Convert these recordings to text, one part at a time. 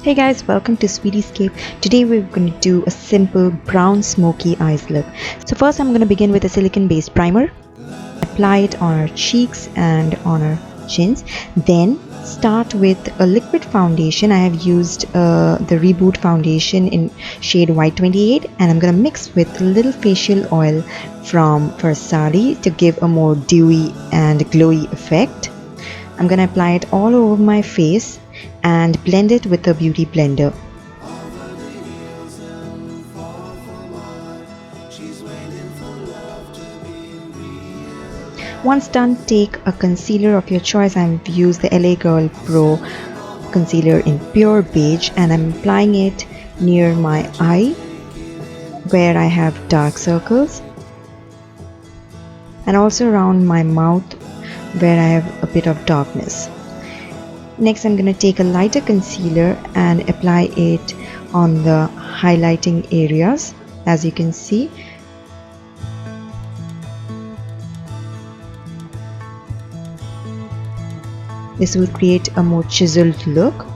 Hey guys, welcome to Sweetiescape. Today we're going to do a simple brown smoky eyes look. So first I'm going to begin with a silicone based primer. Apply it on our cheeks and on our chins. Then start with a liquid foundation. I have used the Reboot foundation in shade White 28, and I'm going to mix with a little facial oil from Versali to give a more dewy and glowy effect. I'm going to apply it all over my face and blend it with a beauty blender. Once done, take a concealer of your choice. I've used the LA Girl Pro concealer in pure beige, and I'm applying it near my eye where I have dark circles, and also around my mouth where I have a bit of darkness. Next, I'm going to take a lighter concealer and apply it on the highlighting areas, as you can see. This will create a more chiseled look.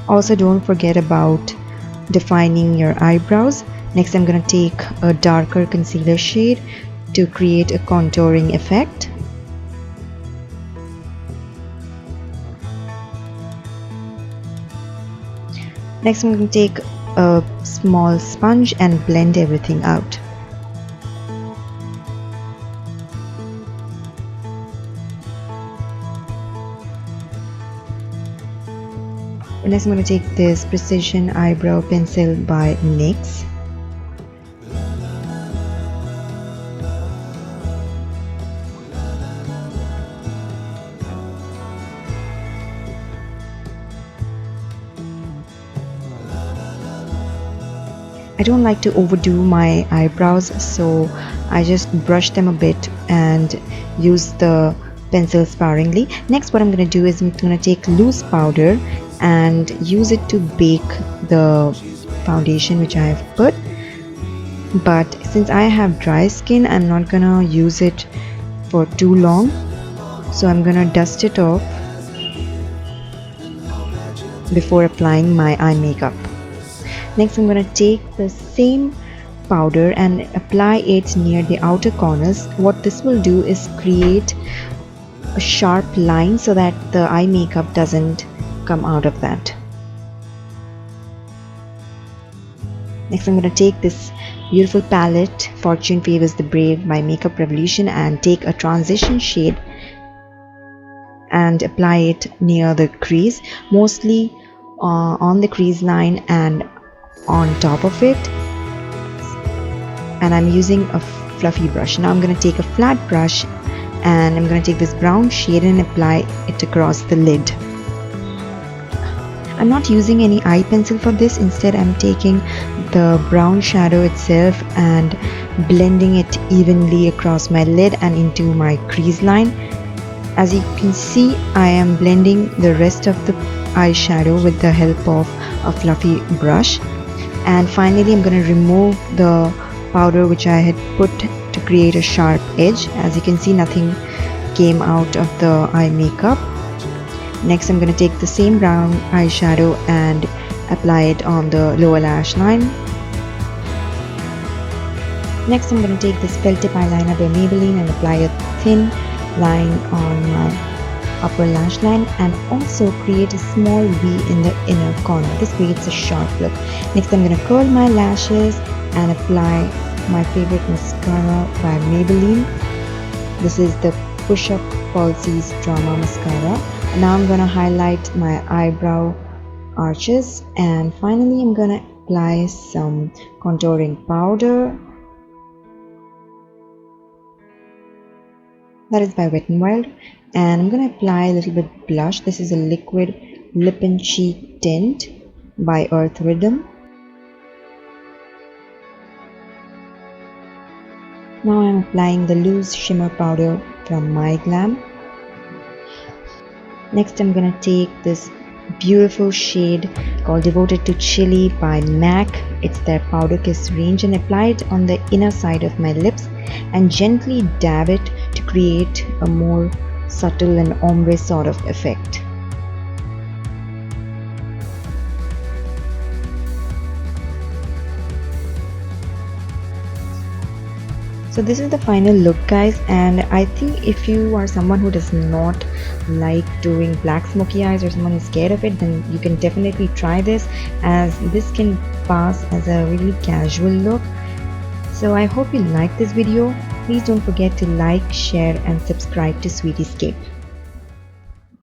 Also, don't forget about defining your eyebrows. Next, I'm going to take a darker concealer shade to create a contouring effect. Next, I'm going to take a small sponge and blend everything out. Next, I'm going to take this Precision Eyebrow Pencil by NYX. I don't like to overdo my eyebrows, so I just brush them a bit and use the pencil sparingly. Next, what I'm going to do is I'm going to take loose powder and use it to bake the foundation which I have put. But since I have dry skin, I'm not going to use it for too long, so I'm going to dust it off before applying my eye makeup. Next, I'm going to take the same powder and apply it near the outer corners. What this will do is create a sharp line so that the eye makeup doesn't come out of that. Next, I'm going to take this beautiful palette, Fortune Favors the Brave by Makeup Revolution, and take a transition shade and apply it near the crease, mostly on the crease line and on top of it. And I'm using a fluffy brush. Now I'm going to take a flat brush and I'm going to take this brown shade and apply it across the lid. I'm not using any eye pencil for this. Instead, I'm taking the brown shadow itself and blending it evenly across my lid and into my crease line. As you can see, I am blending the rest of the eyeshadow with the help of a fluffy brush. And finally, I'm going to remove the powder which I had put to create a sharp edge. As you can see, nothing came out of the eye makeup. Next, I'm going to take the same brown eyeshadow and apply it on the lower lash line. Next, I'm going to take this felt tip eyeliner by Maybelline and apply a thin line on my upper lash line and also create a small V in the inner corner. This creates a sharp look. Next, I'm going to curl my lashes and apply my favorite mascara by Maybelline. This is the Push Up Falsies Drama Mascara. Now I'm going to highlight my eyebrow arches, and finally I'm going to apply some contouring powder. That is by Wet n Wild. And I'm going to apply a little bit blush. This is a liquid lip and cheek tint by Earth Rhythm. Now I'm applying the loose shimmer powder from My Glam. Next, I'm going to take this beautiful shade called Devoted to Chili by MAC. It's their Powder Kiss range, and apply it on the inner side of my lips and gently dab it to create a more subtle and ombre sort of effect. So this is the final look, guys, and I think if you are someone who does not like doing black smoky eyes, or someone is scared of it, then you can definitely try this, as this can pass as a really casual look. So I hope you like this video. Please don't forget to like, share and subscribe to Sweet Escape.